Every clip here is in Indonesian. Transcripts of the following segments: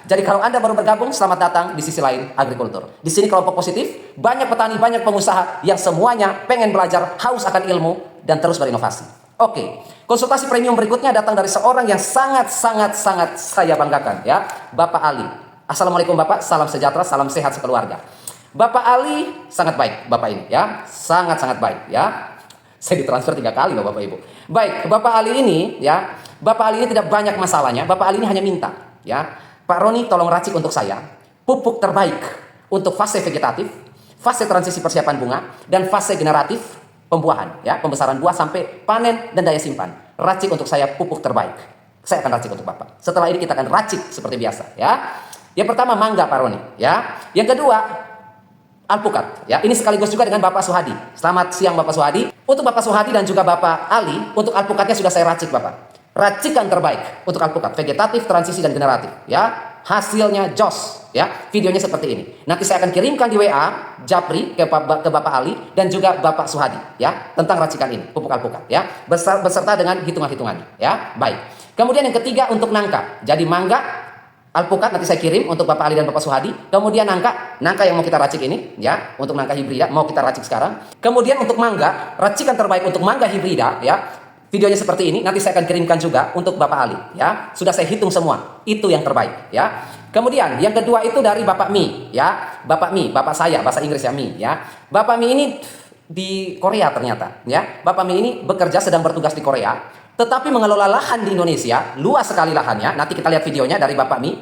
Jadi kalau Anda baru bergabung, selamat datang di sisi lain agrikultur. Di sini kelompok positif, banyak petani, banyak pengusaha yang semuanya pengen belajar, haus akan ilmu, dan terus berinovasi. Oke, konsultasi premium berikutnya datang dari seorang yang sangat saya banggakan, ya, Bapak Ali. Assalamualaikum Bapak, salam sejahtera, salam sehat sekeluarga. Bapak Ali sangat baik, Bapak ini, ya, sangat baik, ya. Saya ditransfer 3 kali loh Bapak Ibu. Baik, Bapak Ali ini, ya, Bapak Ali ini tidak banyak masalahnya. Bapak Ali ini hanya minta, ya, Pak Roni tolong racik untuk saya pupuk terbaik untuk fase vegetatif, fase transisi persiapan bunga, dan fase generatif pembuahan, ya, pembesaran buah sampai panen dan daya simpan. Racik untuk saya pupuk terbaik. Saya akan racik untuk Bapak. Setelah ini kita akan racik seperti biasa, ya. Yang pertama mangga Pak Roni, ya. Yang kedua alpukat, ya. Ini sekaligus juga dengan Bapak Suhadi. Selamat siang Bapak Suhadi. Untuk Bapak Suhadi dan juga Bapak Ali, untuk alpukatnya sudah saya racik Bapak. Racikan terbaik untuk alpukat, vegetatif, transisi, dan generatif, ya. Hasilnya jos, ya. Videonya seperti ini. Nanti saya akan kirimkan di WA Japri ke Bapak Ali dan juga Bapak Suhadi, ya, tentang racikan ini, pupuk alpukat, ya, beserta dengan hitungan-hitungannya, ya. Baik. Kemudian yang ketiga untuk nangka. Jadi mangga, alpukat nanti saya kirim untuk Bapak Ali dan Bapak Suhadi. Kemudian nangka yang mau kita racik ini, ya, untuk nangka hibrida mau kita racik sekarang. Kemudian untuk mangga, racikan terbaik untuk mangga hibrida, ya. Videonya seperti ini, nanti saya akan kirimkan juga untuk Bapak Ali, ya. Sudah saya hitung semua, itu yang terbaik, ya. Kemudian yang kedua itu dari Bapak Mi, ya. Bapak Mi, Bapak saya, bahasa Inggris ya, Mi, ya. Bapak Mi ini di Korea ternyata, ya. Bapak Mi ini bekerja sedang bertugas di Korea, tetapi mengelola lahan di Indonesia, luas sekali lahannya. Nanti kita lihat videonya dari Bapak Mi.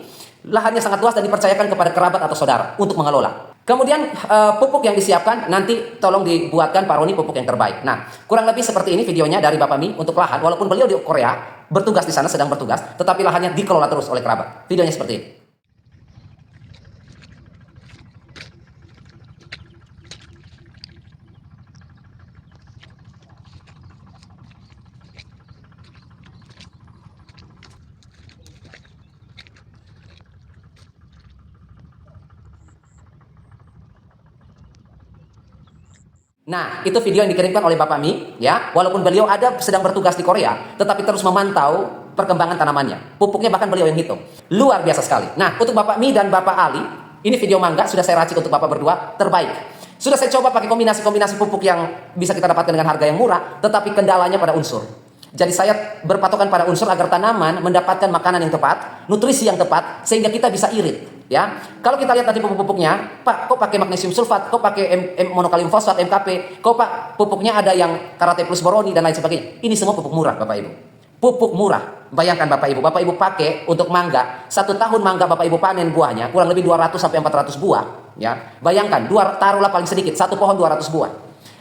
Lahannya sangat luas dan dipercayakan kepada kerabat atau saudara untuk mengelola. Kemudian pupuk yang disiapkan nanti tolong dibuatkan Pak Roni pupuk yang terbaik. Nah, kurang lebih seperti ini videonya dari Bapak Mi untuk lahan. Walaupun beliau di Korea bertugas di sana, sedang bertugas, tetapi lahannya dikelola terus oleh kerabat. Videonya seperti ini. Nah, itu video yang dikirimkan oleh Bapak Mi, ya. Walaupun beliau sedang bertugas di Korea, tetapi terus memantau perkembangan tanamannya. Pupuknya bahkan beliau yang hitung. Luar biasa sekali. Nah, untuk Bapak Mi dan Bapak Ali, ini video mangga sudah saya racik untuk Bapak berdua terbaik. Sudah saya coba pakai kombinasi pupuk yang bisa kita dapatkan dengan harga yang murah, tetapi kendalanya pada unsur. Jadi saya berpatokan pada unsur agar tanaman mendapatkan makanan yang tepat, nutrisi yang tepat, sehingga kita bisa irit. Ya, kalau kita lihat nanti pupuk-pupuknya, Pak, kok pakai magnesium sulfat, kok pakai monokalium fosfat, MKP, kok Pak pupuknya ada yang karate plus boroni dan lain sebagainya. Ini semua pupuk murah, Bapak Ibu. Pupuk murah. Bayangkan Bapak Ibu pakai untuk mangga, 1 tahun mangga Bapak Ibu panen buahnya kurang lebih 200 sampai 400 buah, ya. Bayangkan, taruhlah paling sedikit, 1 pohon 200 buah.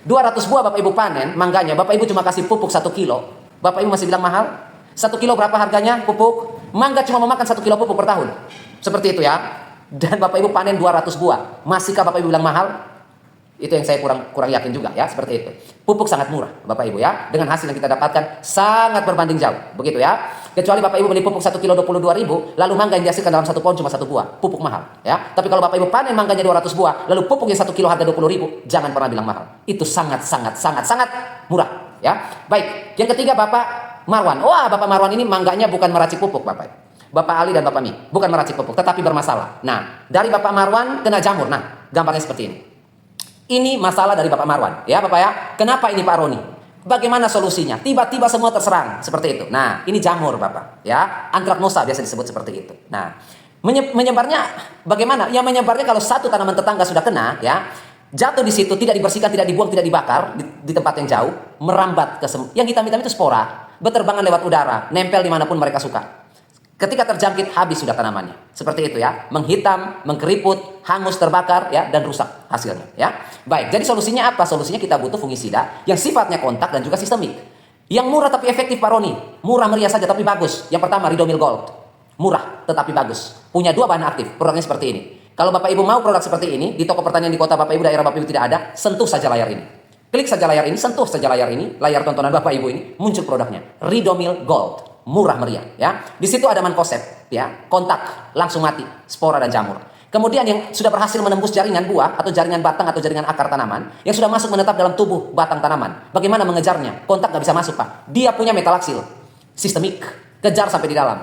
200 buah Bapak Ibu panen mangganya, Bapak Ibu cuma kasih pupuk 1 kilo. Bapak Ibu masih bilang mahal? 1 kilo berapa harganya pupuk? Mangga cuma memakan 1 kilo pupuk per tahun. Seperti itu ya. Dan Bapak Ibu panen 200 buah. Masihkah Bapak Ibu bilang mahal? Itu yang saya kurang yakin juga ya, seperti itu. Pupuk sangat murah Bapak Ibu ya. Dengan hasil yang kita dapatkan sangat berbanding jauh. Begitu ya. Kecuali Bapak Ibu beli pupuk 1 kilo 22.000, lalu mangga yang dihasilkan dalam 1 pohon cuma 1 buah. Pupuk mahal ya. Tapi kalau Bapak Ibu panen mangganya 200 buah, lalu pupuk yang 1 kilo harga 20.000, jangan pernah bilang mahal. Itu sangat murah ya. Baik, yang ketiga Bapak Marwan. Wah, Bapak Marwan ini mangganya bukan meracik pupuk Bapak. Bapak Ali dan Bapak Mi bukan meracik pupuk, tetapi bermasalah. Nah, dari Bapak Marwan kena jamur. Nah, gambarnya seperti ini. Ini masalah dari Bapak Marwan, ya Bapak ya. Kenapa ini Pak Roni? Bagaimana solusinya? Tiba-tiba semua terserang seperti itu. Nah, ini jamur Bapak, ya. Antraknosa biasa disebut seperti itu. Nah, menyebarnya bagaimana? Ya menyebarnya kalau satu tanaman tetangga sudah kena, ya, jatuh di situ, tidak dibersihkan, tidak dibuang, tidak dibakar di tempat yang jauh, merambat ke yang hitam-hitam itu spora, berterbangan lewat udara, nempel dimanapun mereka suka. Ketika terjangkit habis sudah tanamannya. Seperti itu ya, menghitam, mengkeriput, hangus, terbakar ya, dan rusak hasilnya ya. Baik, jadi solusinya apa? Solusinya kita butuh fungisida yang sifatnya kontak dan juga sistemik. Yang murah tapi efektif Pak Roni. Murah meriah saja tapi bagus. Yang pertama Ridomil Gold. Murah tetapi bagus. Punya 2 bahan aktif. Produknya seperti ini. Kalau Bapak Ibu mau produk seperti ini di toko pertanian di kota Bapak Ibu, daerah Bapak Ibu tidak ada, sentuh saja layar ini. Klik saja layar ini, sentuh saja layar ini, layar tontonan Bapak Ibu ini, muncul produknya. Ridomil Gold. Murah meriah ya. Di situ ada mankosep ya, kontak langsung mati spora dan jamur. Kemudian yang sudah berhasil menembus jaringan buah atau jaringan batang atau jaringan akar tanaman yang sudah masuk menetap dalam tubuh batang tanaman. Bagaimana mengejarnya? Kontak nggak bisa masuk Pak. Dia punya metalaksil sistemik, kejar sampai di dalam.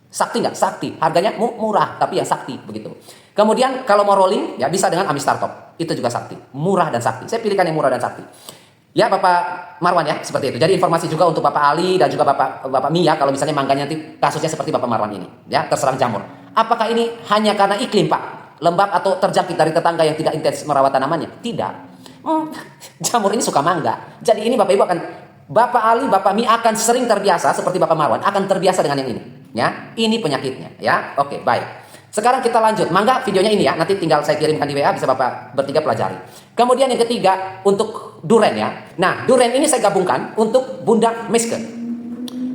Sakti nggak? Sakti. Harganya murah, tapi yang sakti begitu. Kemudian kalau mau rolling, ya bisa dengan Amistar Top. Itu juga sakti. Murah dan sakti. Saya pilihkan yang murah dan sakti. Ya Bapak Marwan ya, seperti itu. Jadi informasi juga untuk Bapak Ali dan juga Bapak Mia, kalau misalnya mangganya nanti kasusnya seperti Bapak Marwan ini. Ya, terserang jamur. Apakah ini hanya karena iklim Pak? Lembab atau terjangkit dari tetangga yang tidak intens merawat tanamannya? Tidak. Jamur ini suka mangga. Jadi ini Bapak Ibu akan, Bapak Ali, Bapak Mi akan sering terbiasa seperti Bapak Marwan, akan terbiasa dengan yang ini. Ya, ini penyakitnya. Ya, oke, baik. Sekarang kita lanjut. Mangga videonya ini ya, nanti tinggal saya kirimkan di WA, bisa Bapak bertiga pelajari. Kemudian yang ketiga untuk duren ya. Nah, duren ini saya gabungkan untuk Bunda Meske.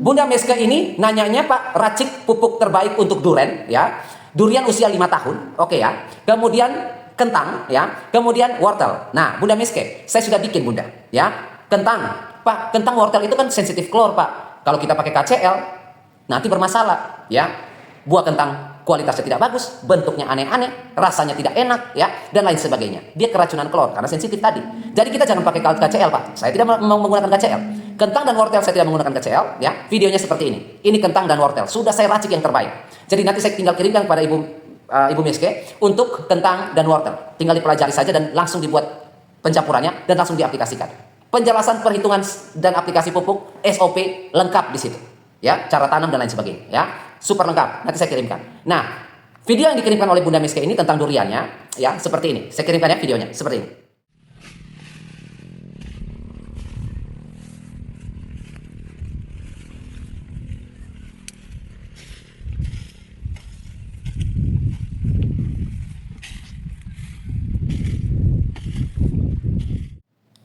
Bunda Meske ini nanyanya Pak, racik pupuk terbaik untuk duren ya. Durian usia 5 tahun, oke ya. Kemudian kentang ya, kemudian wortel. Nah, Bunda Meske, saya sudah bikin Bunda ya. Kentang, Pak, kentang wortel itu kan sensitif klor Pak. Kalau kita pakai KCl nanti bermasalah ya. Buah kentang kualitasnya tidak bagus, bentuknya aneh-aneh, rasanya tidak enak ya, dan lain sebagainya. Dia keracunan klor karena sensitif tadi. Jadi kita jangan pakai KCl Pak. Saya tidak mau menggunakan KCl. Kentang dan wortel saya tidak menggunakan KCl ya. Videonya seperti ini. Ini kentang dan wortel. Sudah saya racik yang terbaik. Jadi nanti saya tinggal kirimkan kepada Ibu Meske untuk kentang dan wortel. Tinggal dipelajari saja dan langsung dibuat pencampurannya dan langsung diaplikasikan. Penjelasan perhitungan dan aplikasi pupuk SOP lengkap di situ. Ya, cara tanam dan lain sebagainya ya. Super lengkap. Nanti saya kirimkan. Nah, video yang dikirimkan oleh Bunda Meske ini tentang duriannya ya, seperti ini. Saya kirimkan ya videonya seperti ini.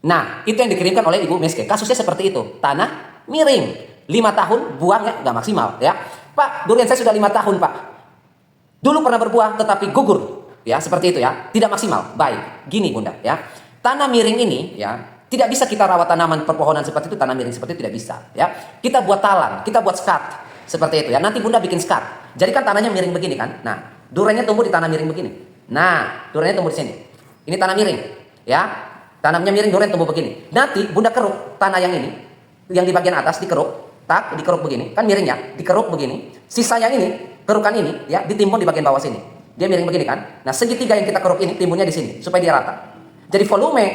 Nah, itu yang dikirimkan oleh Ibu Meske. Kasusnya seperti itu. Tanah miring. 5 tahun buahnya nggak maksimal ya. Pak, durian saya sudah 5 tahun Pak. Dulu pernah berbuah tetapi gugur. Ya, seperti itu ya. Tidak maksimal. Baik. Gini Bunda ya. Tanah miring ini ya, tidak bisa kita rawat tanaman perpohonan seperti itu, tanah miring seperti itu tidak bisa ya. Kita buat talang, kita buat skat. Seperti itu ya. Nanti Bunda bikin skat. Jadi kan tanahnya miring begini kan. Nah, duriannya tumbuh di tanah miring begini. Nah, duriannya tumbuh di sini. Ini tanah miring ya. Tanamnya miring, durian tumbuh begini. Nanti Bunda keruk tanah yang ini, yang di bagian atas dikeruk, dikeruk begini, kan miringnya, dikeruk begini. Sisa yang ini, kerukan ini, ya, ditimbun di bagian bawah sini. Dia miring begini kan. Nah, segitiga yang kita keruk ini timbunnya di sini supaya dia rata. Jadi volume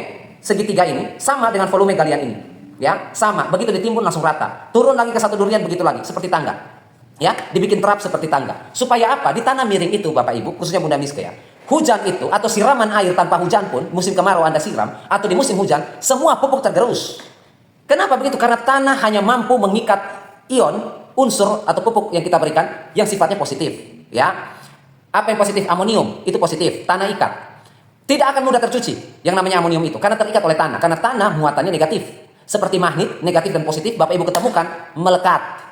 segitiga ini sama dengan volume galian ini, ya, sama. Begitu ditimbun langsung rata. Turun lagi ke satu durian begitu lagi, seperti tangga. Ya, dibikin trap seperti tangga. Supaya apa? Di tanah miring itu Bapak Ibu, khususnya Bunda Miske ya. Hujan itu atau siraman air tanpa hujan pun, musim kemarau Anda siram atau di musim hujan, semua pupuk tergerus. Kenapa begitu? Karena tanah hanya mampu mengikat ion, unsur atau pupuk yang kita berikan yang sifatnya positif, ya. Apa yang positif? Amonium, itu positif, tanah ikat. Tidak akan mudah tercuci yang namanya amonium itu karena terikat oleh tanah. Karena tanah muatannya negatif. Seperti magnet, negatif dan positif, Bapak Ibu ketemukan melekat.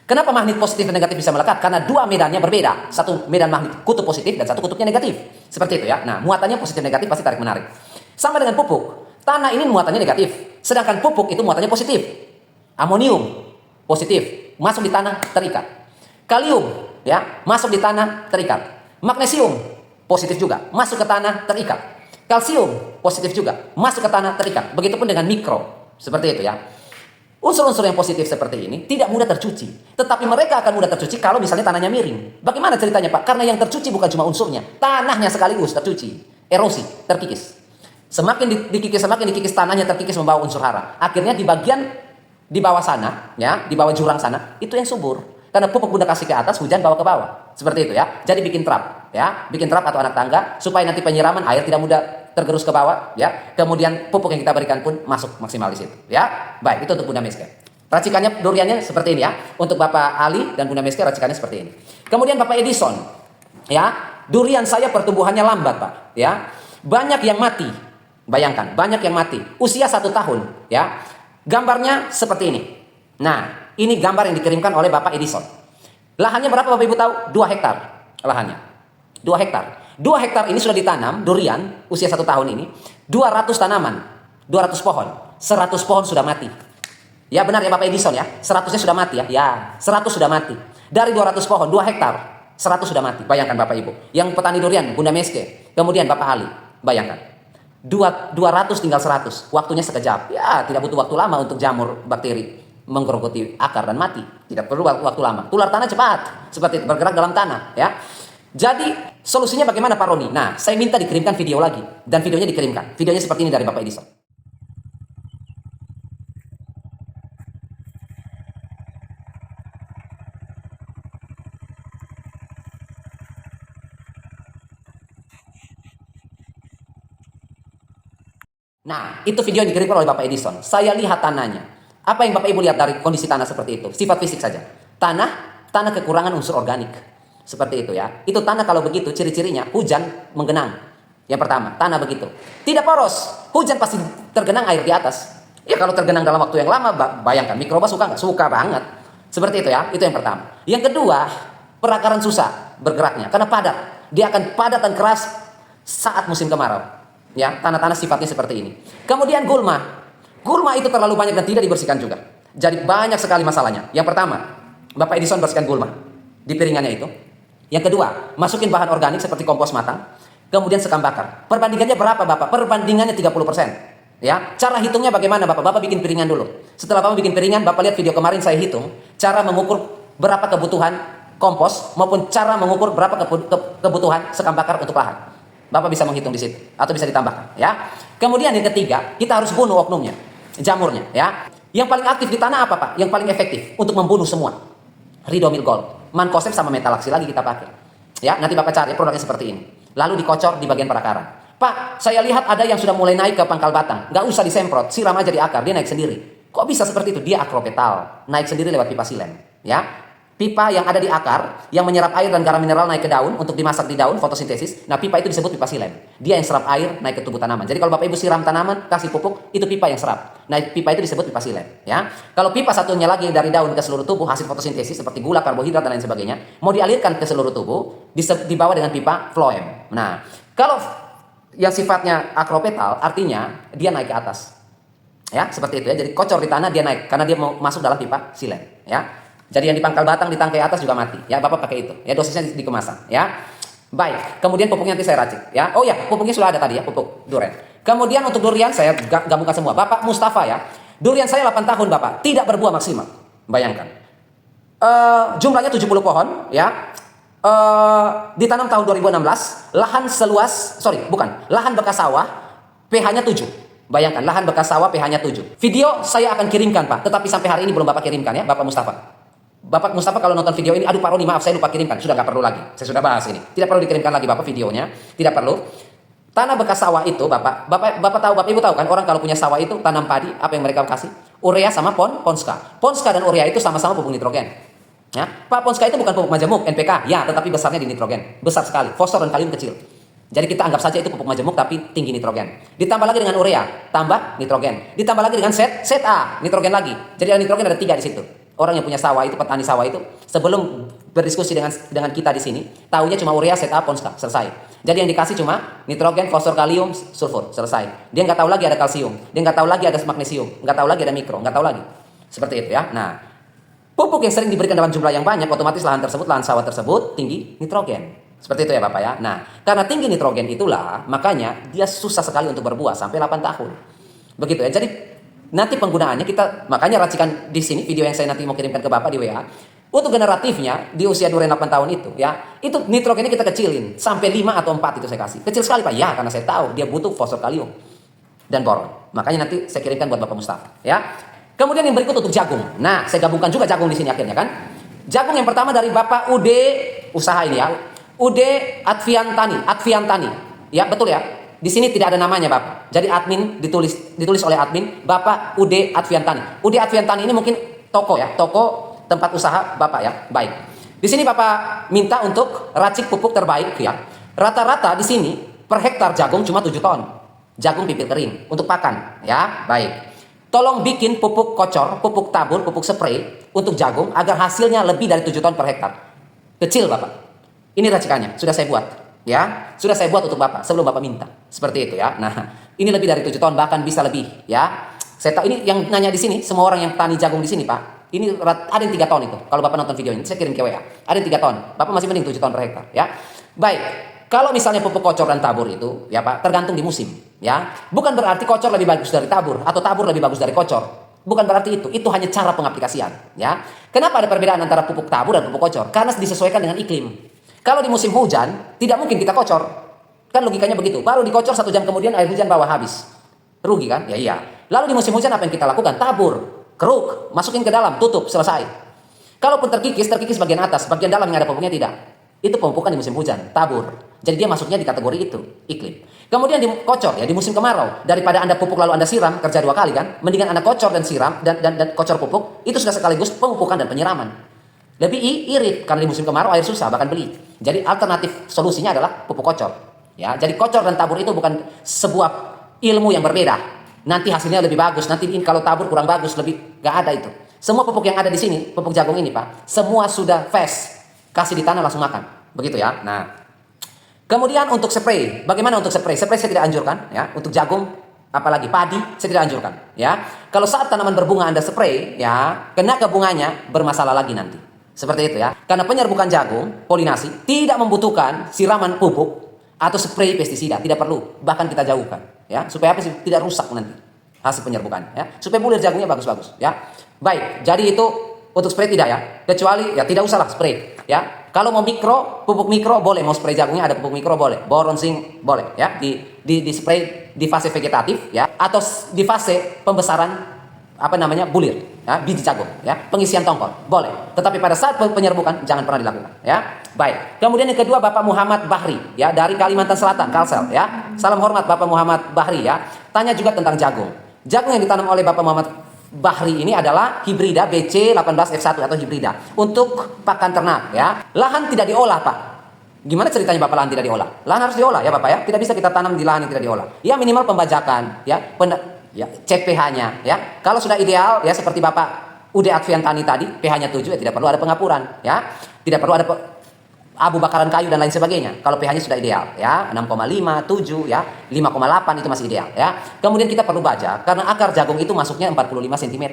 Kenapa magnet positif dan negatif bisa melekat? Karena dua medannya berbeda. Satu medan magnet kutub positif dan satu kutubnya negatif. Seperti itu ya. Nah, muatannya positif negatif pasti tarik menarik. Sama dengan pupuk. Tanah ini muatannya negatif. Sedangkan pupuk itu muatannya positif. Amonium positif, masuk di tanah terikat. Kalium ya, masuk di tanah terikat. Magnesium positif juga, masuk ke tanah terikat. Kalsium positif juga, masuk ke tanah terikat. Begitupun dengan mikro. Seperti itu ya. Unsur-unsur yang positif seperti ini tidak mudah tercuci. Tetapi mereka akan mudah tercuci kalau misalnya tanahnya miring. Bagaimana ceritanya Pak? Karena yang tercuci bukan cuma unsurnya. Tanahnya sekaligus tercuci. Erosi, terkikis. Semakin dikikis tanahnya terkikis membawa unsur hara. Akhirnya di bagian di bawah sana, ya, di bawah jurang sana, itu yang subur. Karena pupuk Bunda kasih ke atas, hujan bawa ke bawah. Seperti itu ya. Jadi bikin trap, ya. Bikin trap atau anak tangga supaya nanti penyiraman air tidak mudah tergerus ke bawah, ya. Kemudian pupuk yang kita berikan pun masuk maksimal di situ, ya. Baik, itu untuk Bunda Meske. Racikannya duriannya seperti ini ya. Untuk Bapak Ali dan Bunda Meske racikannya seperti ini. Kemudian Bapak Edison, ya. Durian saya pertumbuhannya lambat, Pak, ya. Banyak yang mati. Bayangkan, banyak yang mati. Usia 1 tahun, ya. Gambarnya seperti ini. Nah, ini gambar yang dikirimkan oleh Bapak Edison. Lahannya berapa Bapak Ibu tahu? 2 hektar lahannya. 2 hektar. 2 hektar ini sudah ditanam durian usia 1 tahun ini. 200 tanaman. 200 pohon. 100 pohon sudah mati. Ya benar ya Bapak Edison ya. 100-nya sudah mati ya. Ya, 100 sudah mati. Dari 200 pohon, 2 hektar. 100 sudah mati. Bayangkan Bapak Ibu. Yang petani durian, Bunda Meske. Kemudian Bapak Ali. Bayangkan. 200 tinggal 100. Waktunya sekejap. Ya, tidak butuh waktu lama untuk jamur bakteri menggerogoti akar dan mati. Tidak perlu waktu lama. Tular tanah cepat, seperti itu, bergerak dalam tanah, ya. Jadi solusinya bagaimana Pak Roni? Nah, saya minta dikirimkan video lagi dan videonya dikirimkan. Videonya seperti ini dari Bapak Edison. Nah, itu video yang dikirimkan oleh Bapak Edison. Saya lihat tanahnya. Apa yang Bapak Ibu lihat dari kondisi tanah seperti itu? Sifat fisik saja. Tanah kekurangan unsur organik. Seperti itu ya. Itu tanah kalau begitu ciri-cirinya hujan menggenang. Yang pertama, tanah begitu. Tidak poros. Hujan pasti tergenang air di atas. Ya kalau tergenang dalam waktu yang lama, bayangkan mikroba suka nggak? Suka banget. Seperti itu ya. Itu yang pertama. Yang kedua, perakaran susah bergeraknya karena padat. Dia akan padat dan keras saat musim kemarau. Ya, tanah-tanah sifatnya seperti ini. Kemudian gulma. Gulma itu terlalu banyak dan tidak dibersihkan juga. Jadi banyak sekali masalahnya. Yang pertama, Bapak Edison bersihkan gulma di piringannya itu. Yang kedua, masukin bahan organik seperti kompos matang. Kemudian sekam bakar. Perbandingannya berapa Bapak? Perbandingannya 30%. Ya, cara hitungnya bagaimana Bapak? Bapak bikin piringan dulu. Setelah Bapak bikin piringan, Bapak lihat video kemarin saya hitung cara mengukur berapa kebutuhan kompos maupun cara mengukur berapa kebutuhan sekam bakar untuk lahan. Bapak bisa menghitung di situ atau bisa ditambahkan, ya. Kemudian yang ketiga, kita harus bunuh oknumnya, jamurnya, ya. Yang paling aktif di tanah apa, Pak? Yang paling efektif untuk membunuh semua. Ridomil Gold, Mancozeb sama metalaksi lagi kita pakai. Ya, nanti Bapak cari produknya seperti ini. Lalu dikocor di bagian perakaran. Pak, saya lihat ada yang sudah mulai naik ke pangkal batang. Nggak usah disemprot, siram aja di akar, dia naik sendiri. Kok bisa seperti itu? Dia akropetal, naik sendiri lewat pipa silen, ya. Pipa yang ada di akar, yang menyerap air dan garam mineral naik ke daun untuk dimasak di daun, fotosintesis. Nah, pipa itu disebut pipa silen. Dia yang serap air naik ke tubuh tanaman. Jadi kalau Bapak Ibu siram tanaman, kasih pupuk, itu pipa yang serap. Nah, pipa itu disebut pipa silen. Ya. Kalau pipa satunya lagi dari daun ke seluruh tubuh, hasil fotosintesis seperti gula, karbohidrat, dan lain sebagainya, mau dialirkan ke seluruh tubuh, dibawa dengan pipa phloem. Nah, kalau yang sifatnya akropetal, artinya dia naik ke atas. Ya, seperti itu ya. Jadi kocor di tanah, dia naik. Karena dia mau masuk dalam pipa silen. Ya. Jadi yang di pangkal batang, di tangkai atas juga mati. Ya, Bapak pakai itu. Ya, dosisnya di kemasan. Ya, baik. Kemudian pupuknya nanti saya racik. Ya, oh ya, pupuknya sudah ada tadi ya, pupuk duren. Kemudian untuk durian saya gabungkan semua. Bapak Mustafa ya, durian saya 8 tahun Bapak, tidak berbuah maksimal. Bayangkan. Jumlahnya 70 pohon. Ya, ditanam tahun 2016. Lahan bekas sawah, pH-nya 7. Bayangkan, lahan bekas sawah pH-nya 7. Video saya akan kirimkan Pak, tetapi sampai hari ini belum Bapak kirimkan ya, Bapak Mustafa. Bapak Mustafa kalau nonton video ini, aduh Pak Roni maaf saya lupa kirimkan, sudah nggak perlu lagi, saya sudah bahas ini, tidak perlu dikirimkan lagi Bapak videonya, tidak perlu. Tanah bekas sawah itu Bapak Ibu tahu kan, orang kalau punya sawah itu tanam padi, apa yang mereka kasih? Urea sama Ponska. Ponska dan urea itu sama-sama pupuk nitrogen. Ya, Pak, Ponska itu bukan pupuk majemuk, NPK, ya, tetapi besarnya di nitrogen, besar sekali, fosfor dan kalium kecil. Jadi kita anggap saja itu pupuk majemuk tapi tinggi nitrogen. Ditambah lagi dengan urea, tambah nitrogen. Ditambah lagi dengan ZA, nitrogen lagi. Jadi ada nitrogen ada 3 di situ. Orang yang punya sawah itu, petani sawah itu, sebelum berdiskusi dengan kita di sini, tahunya cuma urea, ZA, Ponska, selesai. Jadi yang dikasih cuma nitrogen, fosfor, kalium, sulfur, selesai. Dia nggak tahu lagi ada kalsium, dia nggak tahu lagi ada magnesium, nggak tahu lagi ada mikro, nggak tahu lagi. Seperti itu ya. Nah, pupuk yang sering diberikan dalam jumlah yang banyak, otomatis lahan sawah tersebut tinggi nitrogen. Seperti itu ya Bapak ya. Nah, karena tinggi nitrogen itulah, makanya dia susah sekali untuk berbuah sampai 8 tahun. Begitu ya. Jadi nanti penggunaannya makanya racikan di sini video yang saya nanti mau kirimkan ke Bapak di WA. Untuk generatifnya di usia durian 8 tahun itu ya, itu nitrogennya kita kecilin sampai 5 atau 4 itu saya kasih. Kecil sekali Pak. Ya, karena saya tahu dia butuh fosfor, kalium dan boron. Makanya nanti saya kirimkan buat Bapak Mustafa, ya. Kemudian yang berikut untuk jagung. Nah, saya gabungkan juga jagung di sini akhirnya kan. Jagung yang pertama dari Bapak Ude, usaha ini ya. Ude Adviantani. Ya, betul ya. Di sini tidak ada namanya Bapak. Jadi admin ditulis oleh admin Bapak Ude Adviantani. Ude Adviantani ini mungkin toko ya, toko tempat usaha Bapak ya. Baik. Di sini Bapak minta untuk racik pupuk terbaik ya. Rata-rata di sini per hektar jagung cuma 7 ton. Jagung pipit kering untuk pakan ya. Baik. Tolong bikin pupuk kocor, pupuk tabur, pupuk spray untuk jagung agar hasilnya lebih dari 7 ton per hektar. Kecil Bapak. Ini racikannya, sudah saya buat. Ya, sudah saya buat untuk Bapak sebelum Bapak minta. Seperti itu ya. Nah, ini lebih dari 7 ton, bahkan bisa lebih ya. Saya tahu ini yang nanya di sini, semua orang yang tani jagung di sini, Pak. Ini ada yang 3 ton itu. Kalau Bapak nonton video ini, saya kirim ke WA. Ada yang 3 ton. Bapak masih mending 7 ton per hektar ya. Baik. Kalau misalnya pupuk kocor dan tabur itu, ya Pak, tergantung di musim, ya. Bukan berarti kocor lebih bagus dari tabur atau tabur lebih bagus dari kocor. Bukan berarti itu hanya cara pengaplikasian, ya. Kenapa ada perbedaan antara pupuk tabur dan pupuk kocor? Karena disesuaikan dengan iklim. Kalau di musim hujan, tidak mungkin kita kocor. Kan logikanya begitu. Baru dikocor 1 jam kemudian air hujan bawah habis. Rugi kan? Ya iya. Lalu di musim hujan apa yang kita lakukan? Tabur, keruk, masukin ke dalam, tutup, selesai. Kalaupun terkikis bagian atas, bagian dalam yang ada pupuknya tidak. Itu pemupukan di musim hujan, tabur. Jadi dia masuknya di kategori itu, iklim. Kemudian di kocor ya, di musim kemarau. Daripada Anda pupuk lalu Anda siram, kerja 2 kali kan? Mendingan Anda kocor dan siram dan kocor pupuk, itu sudah sekaligus pemupukan dan penyiraman. Lebih irit karena di musim kemarau air susah bahkan beli. Jadi alternatif solusinya adalah pupuk kocor. Ya, jadi kocor dan tabur itu bukan sebuah ilmu yang berbeda. Nanti hasilnya lebih bagus, nanti kalau tabur kurang bagus, lebih gak ada itu. Semua pupuk yang ada di sini, pupuk jagung ini Pak, semua sudah fresh. Kasih di tanah langsung makan. Begitu ya. Nah, kemudian untuk spray, bagaimana untuk spray? Spray saya tidak anjurkan ya, untuk jagung apalagi padi saya tidak anjurkan ya. Kalau saat tanaman berbunga Anda spray ya, kena ke bunganya bermasalah lagi nanti. Seperti itu ya. Karena penyerbukan jagung, polinasi tidak membutuhkan siraman pupuk atau spray pestisida, tidak perlu. Bahkan kita jauhkan ya, supaya apa sih? Tidak rusak nanti hasil penyerbukan ya. Supaya bulir jagungnya bagus-bagus ya. Baik, jadi itu untuk spray tidak ya. Kecuali ya tidak usahlah spray ya. Kalau mau mikro, pupuk mikro boleh, mau spray jagungnya ada pupuk mikro boleh, boron zinc boleh ya. Di spray di fase vegetatif ya, atau di fase pembesaran bulir ya, biji jagung ya, pengisian tongkol boleh. Tetapi pada saat penyerbukan jangan pernah dilakukan ya. Baik. Kemudian yang kedua Bapak Muhammad Bahri ya, dari Kalimantan Selatan, Kalsel ya. Salam hormat Bapak Muhammad Bahri ya. Tanya juga tentang jagung. Jagung yang ditanam oleh Bapak Muhammad Bahri ini adalah hibrida BC18F1 atau hibrida untuk pakan ternak ya. Lahan tidak diolah Pak. Gimana ceritanya Bapak lahan tidak diolah? Lahan harus diolah ya Bapak ya. Tidak bisa kita tanam di lahan yang tidak diolah. Ya minimal pembajakan ya, cek pH-nya ya. Kalau sudah ideal ya seperti Bapak Ude Adviantani tadi, pH-nya 7 ya tidak perlu ada pengapuran ya. Tidak perlu ada abu bakaran kayu dan lain sebagainya. Kalau pH-nya sudah ideal ya, 6,5, 7 ya, 5,8 itu masih ideal ya. Kemudian kita perlu baja karena akar jagung itu masuknya 45 cm.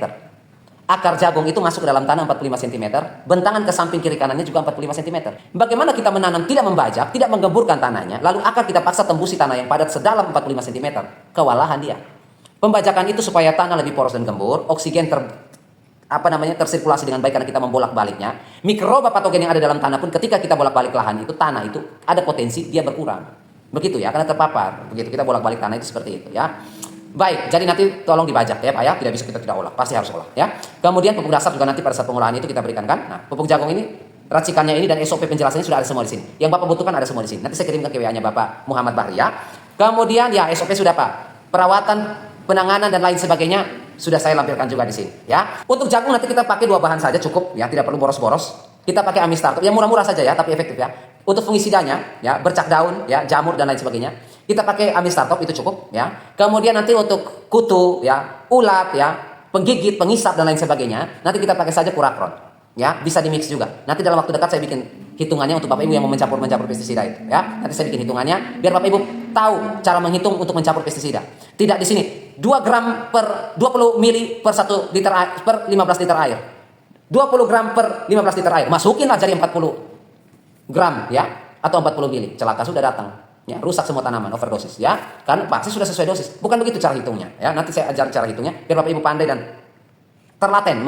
Akar jagung itu masuk ke dalam tanah 45 cm, bentangan ke samping kiri kanannya juga 45 cm. Bagaimana kita menanam tidak membajak, tidak menggemburkan tanahnya, lalu akar kita paksa tembusi tanah yang padat sedalam 45 cm, kewalahan dia. Pembajakan itu supaya tanah lebih poros dan gembur, oksigen tersirkulasi dengan baik karena kita membolak-baliknya. Mikroba patogen yang ada dalam tanah pun ketika kita bolak-balik lahan itu, tanah itu ada potensi dia berkurang. Begitu ya, karena terpapar. Begitu kita bolak-balik tanah itu seperti itu ya. Baik, jadi nanti tolong dibajak ya Pak ya, tidak bisa kita tidak olah, pasti harus olah ya. Kemudian pupuk dasar juga nanti pada saat pengolahan itu kita berikan kan. Nah, pupuk jagung ini racikannya ini dan SOP penjelasannya sudah ada semua di sini. Yang Bapak butuhkan ada semua di sini. Nanti saya kirimkan ke WA-nya Bapak Muhammad Bahri ya. Kemudian ya SOP sudah Pak. Perawatan, penanganan dan lain sebagainya sudah saya lampirkan juga di sini ya. Untuk jagung nanti kita pakai 2 bahan saja cukup ya, tidak perlu boros-boros. Kita pakai Amistartop yang murah-murah saja ya, tapi efektif ya. Untuk fungisidanya ya, bercak daun ya, jamur dan lain sebagainya, kita pakai Amistartop itu cukup ya. Kemudian nanti untuk kutu ya, ulat ya, penggigit, pengisap dan lain sebagainya, nanti kita pakai saja Purakron ya, bisa di mix juga. Nanti dalam waktu dekat saya bikin hitungannya untuk Bapak Ibu yang mau mencampur pestisida itu ya. Nanti saya bikin hitungannya biar Bapak Ibu tahu cara menghitung untuk mencampur pestisida. Tidak di sini 2 gram per 20 mili per 1 liter air, per 15 liter air. 20 gram per 15 liter air. Masukinlah jadi 40 gram ya, atau 40 mili. Celaka sudah datang. Ya, rusak semua tanaman, overdosis ya. Kan pasti sudah sesuai dosis. Bukan begitu cara hitungnya ya. Nanti saya ajar cara hitungnya biar Bapak Ibu pandai dan terlaten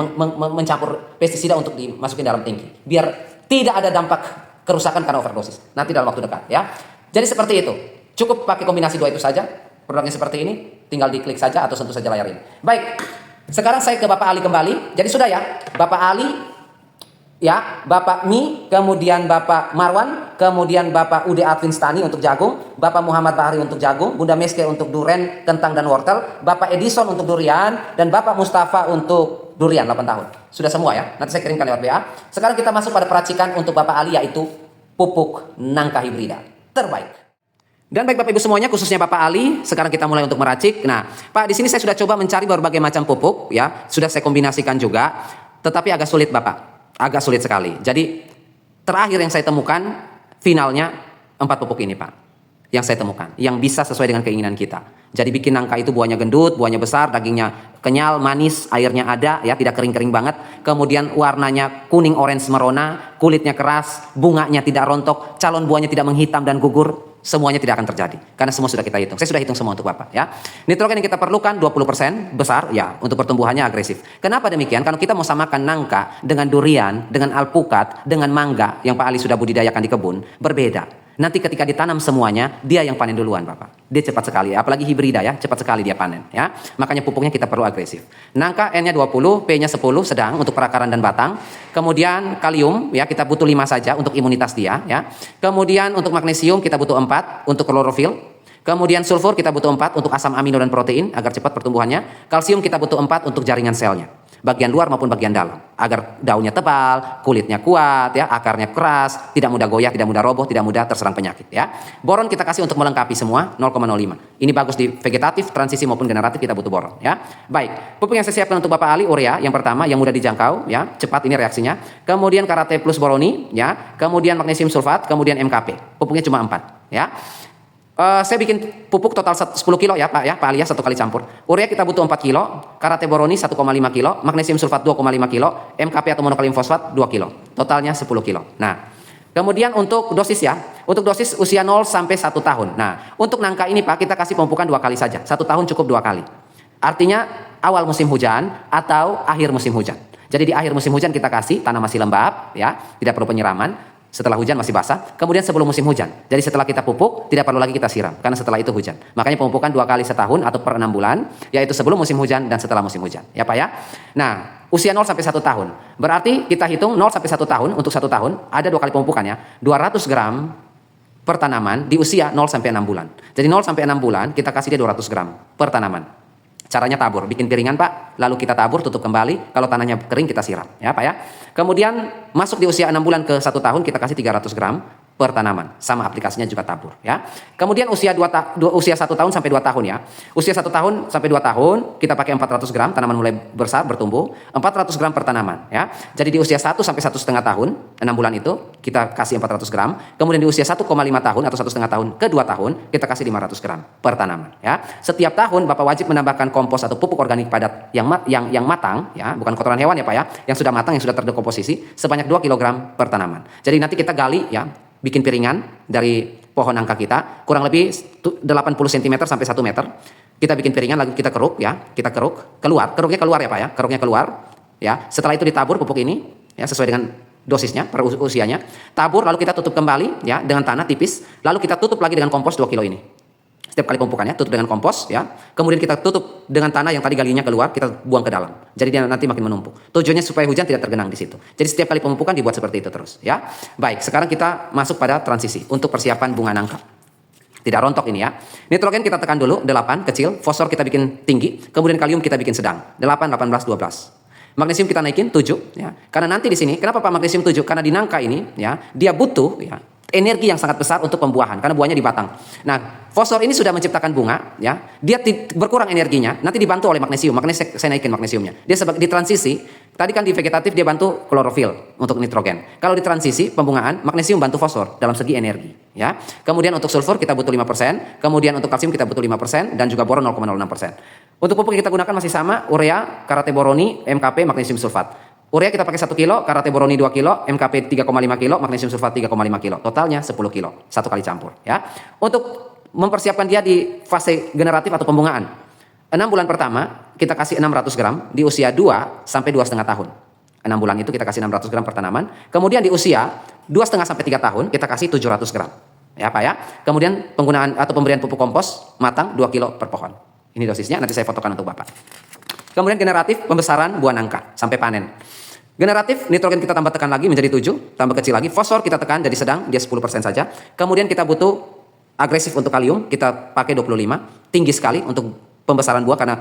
mencampur pestisida untuk dimasukin dalam tangki. Biar tidak ada dampak kerusakan karena overdosis. Nanti dalam waktu dekat ya. Jadi seperti itu. Cukup pakai kombinasi 2 itu saja. Produknya seperti ini, tinggal diklik saja atau sentuh saja layar ini. Baik. Sekarang saya ke Bapak Ali kembali. Jadi sudah ya, Bapak Ali ya, Bapak Mi, kemudian Bapak Marwan, kemudian Bapak Ude Advinstani untuk jagung, Bapak Muhammad Bahri untuk jagung, Bunda Meske untuk duren, kentang dan wortel, Bapak Edison untuk durian, dan Bapak Mustafa untuk durian 8 tahun. Sudah semua ya, nanti saya kirimkan lewat WA. Sekarang kita masuk pada peracikan untuk Bapak Ali, yaitu pupuk nangka hibrida terbaik. Dan baik Bapak Ibu semuanya, khususnya Bapak Ali, sekarang kita mulai untuk meracik. Nah, Pak, di sini saya sudah coba mencari berbagai macam pupuk ya, sudah saya kombinasikan juga, tetapi agak sulit Bapak. Agak sulit sekali. Jadi terakhir yang saya temukan finalnya 4 pupuk ini Pak. Yang saya temukan, yang bisa sesuai dengan keinginan kita. Jadi bikin nangka itu buahnya gendut, buahnya besar, dagingnya kenyal, manis, airnya ada ya, tidak kering-kering banget. Kemudian warnanya kuning orange merona, kulitnya keras, bunganya tidak rontok, calon buahnya tidak menghitam dan gugur. semuanya tidak akan terjadi. Karena semua sudah kita hitung. Saya sudah hitung semua untuk Bapak ya. Nitrogen yang kita perlukan 20% besar ya untuk pertumbuhannya agresif. Kenapa demikian? Kalau kita mau samakan nangka dengan durian, dengan alpukat, dengan mangga yang Pak Ali sudah budidayakan di kebun, berbeda. Nanti ketika ditanam semuanya, dia yang panen duluan Bapak. Dia cepat sekali, apalagi hibrida ya, cepat sekali dia panen ya. Makanya pupuknya kita perlu agresif. Nangka N-nya 20, P-nya 10 sedang untuk perakaran dan batang. Kemudian kalium ya kita butuh 5 saja untuk imunitas dia ya. Kemudian untuk magnesium kita butuh 4 untuk klorofil. Kemudian sulfur kita butuh 4 untuk asam amino dan protein agar cepat pertumbuhannya. Kalsium kita butuh 4 untuk jaringan selnya. Bagian luar maupun bagian dalam, agar daunnya tebal, kulitnya kuat, ya, akarnya keras, tidak mudah goyah, tidak mudah roboh, tidak mudah terserang penyakit. Ya, boron kita kasih untuk melengkapi semua 0,05. Ini bagus di vegetatif, transisi maupun generatif kita butuh boron. Ya, baik. Pupuk yang saya siapkan untuk Bapak Ali, urea yang pertama yang mudah dijangkau, ya, cepat ini reaksinya. Kemudian karate plus boroni, ya, kemudian magnesium sulfat, kemudian MKP. Pupuknya cuma 4. Ya. Saya bikin pupuk total 10 kilo ya Pak Ali ya, 1 kali campur. Urea kita butuh 4 kilo, karate boroni 1,5 kilo, magnesium sulfat 2,5 kilo, MKP atau monokalium fosfat 2 kilo. Totalnya 10 kilo. Nah, kemudian untuk dosis ya, untuk dosis usia 0 sampai 1 tahun. Nah, untuk nangka ini Pak kita kasih pemupukan 2 kali saja. 1 tahun cukup 2 kali. Artinya awal musim hujan atau akhir musim hujan. Jadi di akhir musim hujan kita kasih, tanah masih lembab ya, tidak perlu penyiraman. Setelah hujan masih basah, kemudian sebelum musim hujan. Jadi setelah kita pupuk, tidak perlu lagi kita siram, karena setelah itu hujan. Makanya pemupukan 2 kali setahun atau per 6 bulan, yaitu sebelum musim hujan dan setelah musim hujan. Ya Pak ya. Nah, usia 0 sampai 1 tahun. Berarti kita hitung 0 sampai 1 tahun, untuk 1 tahun, ada 2 kali pemupukan ya. 200 gram per tanaman di usia 0 sampai 6 bulan. Jadi 0 sampai 6 bulan, kita kasih dia 200 gram per tanaman. Caranya tabur, bikin piringan Pak, lalu kita tabur, tutup kembali, kalau tanahnya kering kita siram, ya Pak ya. Kemudian masuk di usia 6 bulan ke 1 tahun kita kasih 300 gram per tanaman, sama aplikasinya juga tabur ya. Kemudian usia 1 tahun sampai 2 tahun ya. Usia 1 tahun sampai 2 tahun kita pakai 400 gram, tanaman mulai besar bertumbuh, 400 gram per tanaman ya. Jadi di usia 1 sampai 1,5 tahun, 6 bulan itu kita kasih 400 gram. Kemudian di usia 1,5 tahun atau 1,5 tahun ke 2 tahun kita kasih 500 gram per tanaman ya. Setiap tahun Bapak wajib menambahkan kompos atau pupuk organik padat yang matang ya, bukan kotoran hewan ya Pak ya, yang sudah matang, yang sudah terdekomposisi sebanyak 2 kg per tanaman. Jadi nanti kita gali ya, bikin piringan dari pohon nangka kita kurang lebih 80 cm sampai 1 meter. Kita bikin piringan lalu kita keruk ya, kita keruk, keruknya keluar ya Pak ya, keruknya keluar ya. Setelah itu ditabur pupuk ini ya sesuai dengan dosisnya per usianya. Tabur lalu kita tutup kembali ya dengan tanah tipis, lalu kita tutup lagi dengan kompos 2 kilo ini. Setiap kali pemupukannya tutup dengan kompos ya. Kemudian kita tutup dengan tanah yang tadi galinya keluar, kita buang ke dalam. Jadi dia nanti makin menumpuk. Tujuannya supaya hujan tidak tergenang di situ. Jadi setiap kali pemupukan dibuat seperti itu terus ya. Baik, sekarang kita masuk pada transisi untuk persiapan bunga nangka. Tidak rontok ini ya. Nitrogen kita tekan dulu 8 kecil, fosfor kita bikin tinggi, kemudian kalium kita bikin sedang. 8, 18, 12. Magnesium kita naikin 7 ya. Karena nanti di sini kenapa Pak magnesium 7? Karena di nangka ini ya, dia butuh ya energi yang sangat besar untuk pembuahan karena buahnya di batang. Nah, fosfor ini sudah menciptakan bunga, ya. Dia berkurang energinya, nanti dibantu oleh magnesium. Makanya saya naikin magnesiumnya. Dia sebagai di transisi, tadi kan di vegetatif dia bantu klorofil untuk nitrogen. Kalau di transisi pembungaan, magnesium bantu fosfor dalam segi energi, ya. Kemudian untuk sulfur kita butuh 5%, kemudian untuk kalsium kita butuh 5% dan juga boron 0,06%. Untuk pupuk yang kita gunakan masih sama, urea, karate boroni, MKP, magnesium sulfat. Urea kita pakai 1 kilo, karate boroni 2 kilo, MKP 3,5 kilo, magnesium sulfat 3,5 kilo. Totalnya 10 kilo, 1 kali campur. Ya. Untuk mempersiapkan dia di fase generatif atau pembungaan. 6 bulan pertama kita kasih 600 gram di usia 2 sampai 2,5 tahun. 6 bulan itu kita kasih 600 gram per tanaman. Kemudian di usia 2,5 sampai 3 tahun kita kasih 700 gram. Ya Pak ya. Kemudian penggunaan atau pemberian pupuk kompos matang 2 kilo per pohon. Ini dosisnya, nanti saya fotokan untuk Bapak. Kemudian generatif pembesaran buah nangka sampai panen. Generatif, nitrogen kita tambah tekan lagi menjadi 7, tambah kecil lagi. Fosfor kita tekan jadi sedang, dia 10% saja. Kemudian kita butuh agresif untuk kalium, kita pakai 25, tinggi sekali untuk pembesaran buah karena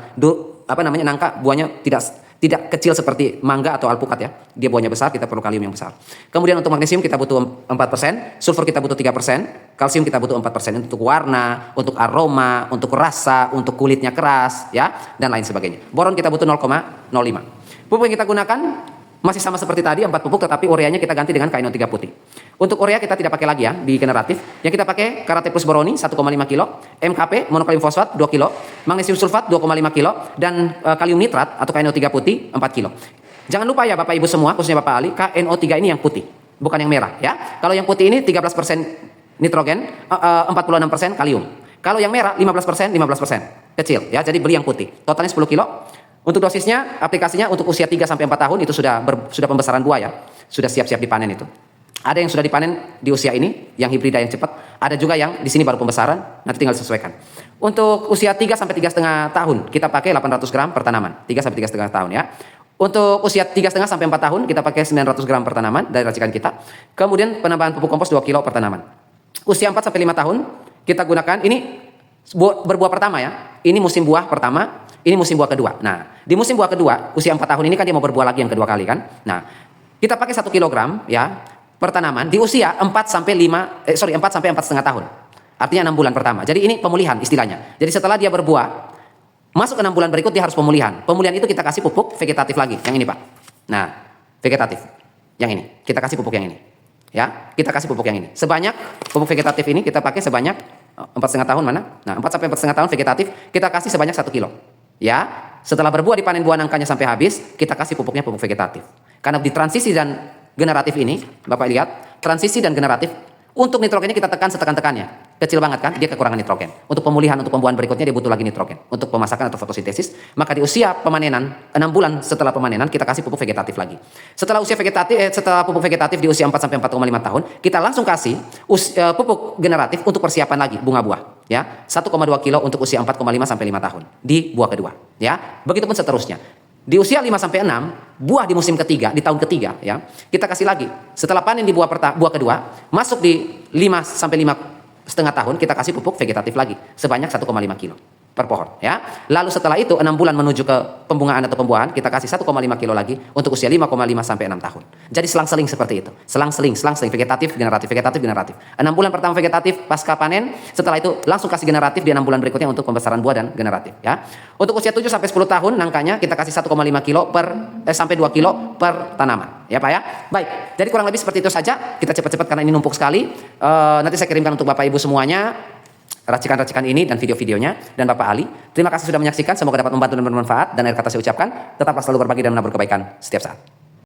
nangka buahnya tidak kecil seperti mangga atau alpukat ya. Dia buahnya besar, kita perlu kalium yang besar. Kemudian untuk magnesium kita butuh 4%, sulfur kita butuh 3%, kalsium kita butuh 4% untuk warna, untuk aroma, untuk rasa, untuk kulitnya keras ya, dan lain sebagainya. Boron kita butuh 0,05. Pupuk yang kita gunakan masih sama seperti tadi 4 pupuk, tetapi ureanya kita ganti dengan KNO3 putih. Untuk urea kita tidak pakai lagi ya di generatif. Yang kita pakai karate plus boroni 1,5 kilo, MKP monokalium fosfat 2 kilo, magnesium sulfat 2,5 kilo dan kalium nitrat atau KNO3 putih 4 kilo. Jangan lupa ya Bapak Ibu semua, khususnya Bapak Ali, KNO3 ini yang putih, bukan yang merah ya. Kalau yang putih ini 13% nitrogen, 46% kalium. Kalau yang merah 15%, 15%. Kecil ya. Jadi beli yang putih. Totalnya 10 kilo. Untuk dosisnya, aplikasinya untuk usia 3 sampai 4 tahun itu sudah pembesaran buah ya. Sudah siap-siap dipanen itu. Ada yang sudah dipanen di usia ini, yang hibrida yang cepat. Ada juga yang di sini baru pembesaran, nanti tinggal disesuaikan. Untuk usia 3 sampai 3,5 tahun, kita pakai 800 gram per tanaman. 3 sampai 3,5 tahun ya. Untuk usia 3,5 sampai 4 tahun, kita pakai 900 gram per tanaman dari racikan kita. Kemudian penambahan pupuk kompos 2 kilo per tanaman. Usia 4 sampai 5 tahun, kita gunakan ini berbuah pertama ya. Ini musim buah pertama, ini musim buah kedua. Nah, di musim buah kedua, usia 4 tahun ini kan dia mau berbuah lagi yang kedua kali kan. Nah, kita pakai 1 kilogram ya per tanaman di usia 4 sampai 4,5 tahun. Artinya 6 bulan pertama. Jadi ini pemulihan istilahnya. Jadi setelah dia berbuah, masuk ke 6 bulan berikut dia harus pemulihan. Pemulihan itu kita kasih pupuk vegetatif lagi. Yang ini Pak. Nah, vegetatif. Yang ini. Kita kasih pupuk yang ini. Ya, kita kasih pupuk yang ini. Sebanyak pupuk vegetatif ini kita pakai sebanyak 4,5 tahun mana? Nah, 4 sampai 4,5 tahun vegetatif kita kasih sebanyak 1 kilo. Ya, setelah berbuah dipanen buah nangkanya sampai habis, kita kasih pupuknya pupuk vegetatif. Karena di transisi dan generatif ini, Bapak lihat, transisi dan generatif, untuk nitrogennya kita tekan setekan-tekannya. Kecil banget kan, dia kekurangan nitrogen. Untuk pemulihan, untuk pembuahan berikutnya dia butuh lagi nitrogen. Untuk pemasakan atau fotosintesis, maka di usia pemanenan, 6 bulan setelah pemanenan, kita kasih pupuk vegetatif lagi. Setelah setelah pupuk vegetatif di usia 4 sampai 4,5 tahun, kita langsung kasih pupuk generatif untuk persiapan lagi bunga buah. Ya, 1,2 kilo untuk usia 4,5 sampai 5 tahun di buah kedua. Ya, begitupun seterusnya. Di usia 5 sampai 6, buah di musim ketiga, di tahun ketiga ya, kita kasih lagi. Setelah panen di buah kedua, masuk di 5 sampai 5,5 tahun, kita kasih pupuk vegetatif lagi sebanyak 1,5 kilo per pohon ya. Lalu setelah itu 6 bulan menuju ke pembungaan atau pembuahan, kita kasih 1,5 kilo lagi untuk usia 5,5 sampai 6 tahun. Jadi selang-seling seperti itu. Selang-seling vegetatif, generatif, vegetatif, generatif. 6 bulan pertama vegetatif pasca panen, setelah itu langsung kasih generatif di 6 bulan berikutnya untuk pembesaran buah dan generatif ya. Untuk usia 7 sampai 10 tahun nangkanya kita kasih 1,5 kilo sampai 2 kilo per tanaman. Ya Pak ya. Baik. Jadi kurang lebih seperti itu saja. Kita cepat-cepat karena ini numpuk sekali. Nanti saya kirimkan untuk Bapak Ibu semuanya racikan-racikan ini dan video-videonya, dan Bapak Ali. Terima kasih sudah menyaksikan, semoga dapat membantu dan bermanfaat, dan akhir kata saya ucapkan, tetaplah selalu berbagi dan menabur kebaikan setiap saat.